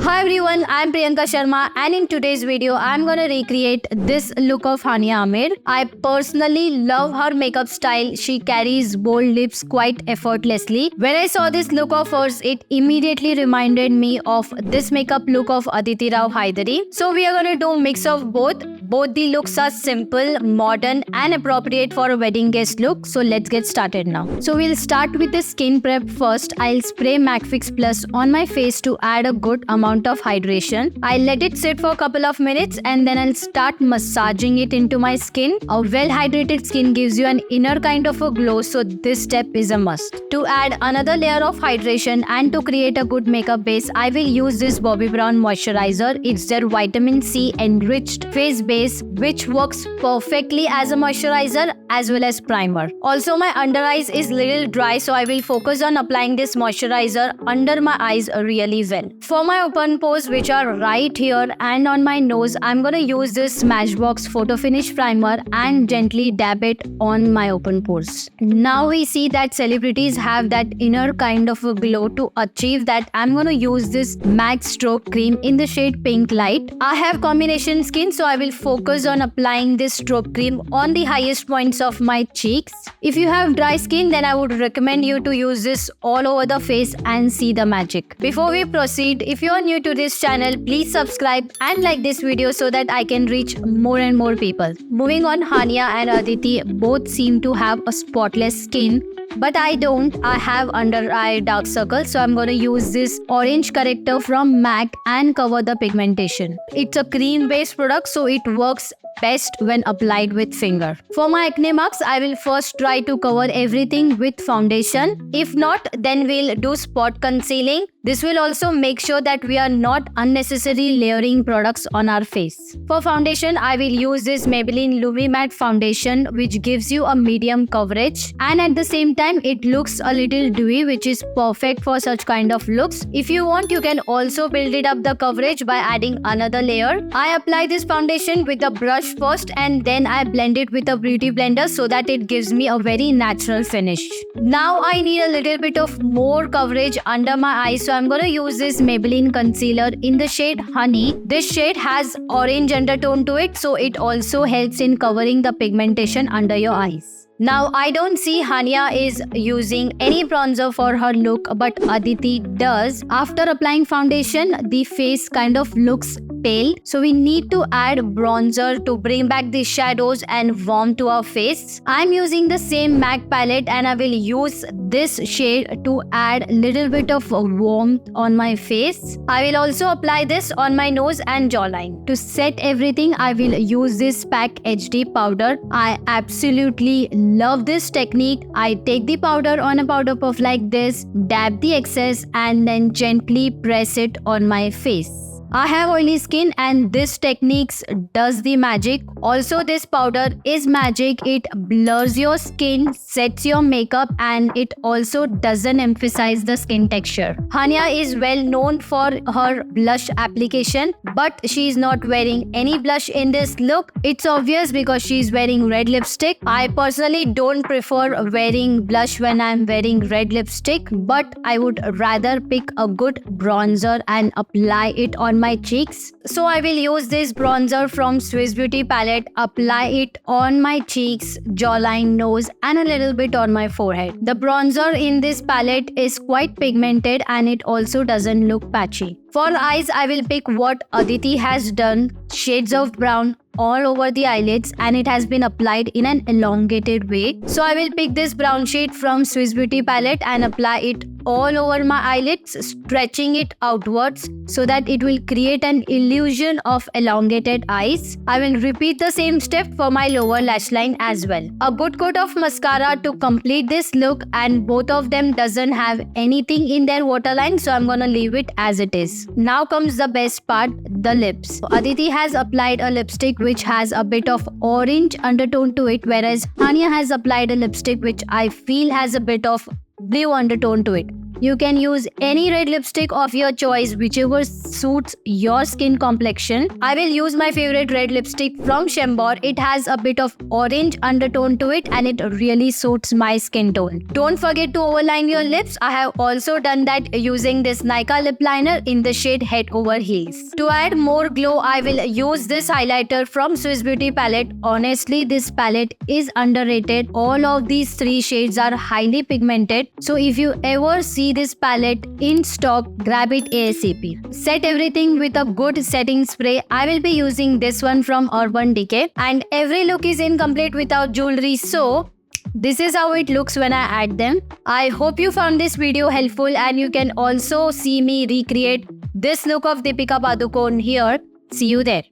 Hi everyone, I'm Priyanka Sharma and in today's video, I'm gonna recreate this look of Hania Amir. I personally love her makeup style. She carries bold lips quite effortlessly. When I saw this look of hers, it immediately reminded me of this makeup look of Aditi Rao Hydari. So we are gonna do a mix of both. Both the looks are simple, modern and appropriate for a wedding guest look. So let's get started now. So we'll start with the skin prep first. I'll spray MAC Fix Plus on my face to add a good amount of hydration. I'll let it sit for a couple of minutes and then I'll start massaging it into my skin. A well-hydrated skin gives you an inner kind of a glow, so this step is a must. To add another layer of hydration and to create a good makeup base, I will use this Bobbi Brown moisturizer. It's their vitamin C enriched face base which works perfectly as a moisturizer as well as primer. Also, my under eyes is little dry, so I will focus on applying this moisturizer under my eyes really well. For my open pores, which are right here and on my nose, I'm gonna use this Smashbox Photo Finish primer and gently dab it on my open pores. Now we see that celebrities have that inner kind of a glow. To achieve that, I'm gonna use this MAC Stroke Cream in the shade Pink Light. I have combination skin, so I will focus on applying this stroke cream on the highest points of my cheeks. If you have dry skin, then I would recommend you to use this all over the face and see the magic. Before we proceed, if you are new to this channel, please subscribe and like this video so that I can reach more and more people. Moving on, Hania and Aditi both seem to have a spotless skin, but I don't. I have under eye dark circles, so I'm gonna use this orange corrector from MAC and cover the pigmentation. It's a cream based product, so it works best when applied with finger. For my acne marks, I will first try to cover everything with foundation. If not, then we'll do spot concealing. This will also make sure that we are not unnecessarily layering products on our face. For foundation, I will use this Maybelline Lumi Matte foundation, which gives you a medium coverage and at the same time it looks a little dewy, which is perfect for such kind of looks. If you want, you can also build it up the coverage by adding another layer. I apply this foundation with a brush first and then I blend it with a beauty blender so that it gives me a very natural finish. Now I need a little bit of more coverage under my eyes, so I'm gonna use this Maybelline concealer in the shade Honey. This shade has orange undertone to it, so it also helps in covering the pigmentation under your eyes. Now, I don't see Hania is using any bronzer for her look, but Aditi does. After applying foundation, the face kind of looks pale, so we need to add bronzer to bring back the shadows and warmth to our face. I'm using the same MAC palette and I will use this shade to add little bit of warmth on my face. I will also apply this on my nose and jawline. To set everything, I will use this PAC HD powder. I absolutely love this technique. I take the powder on a powder puff like this, dab the excess and then gently press it on my face. I have oily skin and this technique does the magic. Also, this powder is magic. It blurs your skin, sets your makeup and it also doesn't emphasize the skin texture. Hania is well known for her blush application, but she is not wearing any blush in this look. It's obvious because she is wearing red lipstick. I personally don't prefer wearing blush when I'm wearing red lipstick, but I would rather pick a good bronzer and apply it on my cheeks. So I will use this bronzer from Swiss Beauty palette, apply it on my cheeks, jawline, nose and a little bit on my forehead. The bronzer in this palette is quite pigmented and it also doesn't look patchy. For eyes, I will pick what Aditi has done, shades of brown all over the eyelids and it has been applied in an elongated way. So I will pick this brown shade from Swiss Beauty palette and apply it all over my eyelids, stretching it outwards so that it will create an illusion of elongated eyes. I will repeat the same step for my lower lash line as well. A good coat of mascara to complete this look, and both of them doesn't have anything in their waterline, so I'm gonna leave it as it is. Now comes the best part, the lips. Aditi has applied a lipstick which has a bit of orange undertone to it, whereas Hania has applied a lipstick which I feel has a bit of blue undertone to it. You can use any red lipstick of your choice, whichever suits your skin complexion. I will use my favorite red lipstick from Chambord. It has a bit of orange undertone to it and it really suits my skin tone. Don't forget to overline your lips. I have also done that using this Nykaa lip liner in the shade Head Over Heels. To add more glow, I will use this highlighter from Swiss Beauty palette. Honestly, this palette is underrated. All of these three shades are highly pigmented. So if you ever see this palette in stock, grab it ASAP. Set everything with a good setting spray. I will be using this one from Urban Decay. And every look is incomplete without jewelry. So this is how it looks when I add them. I hope you found this video helpful and you can also see me recreate this look of Deepika Padukone here. See you there.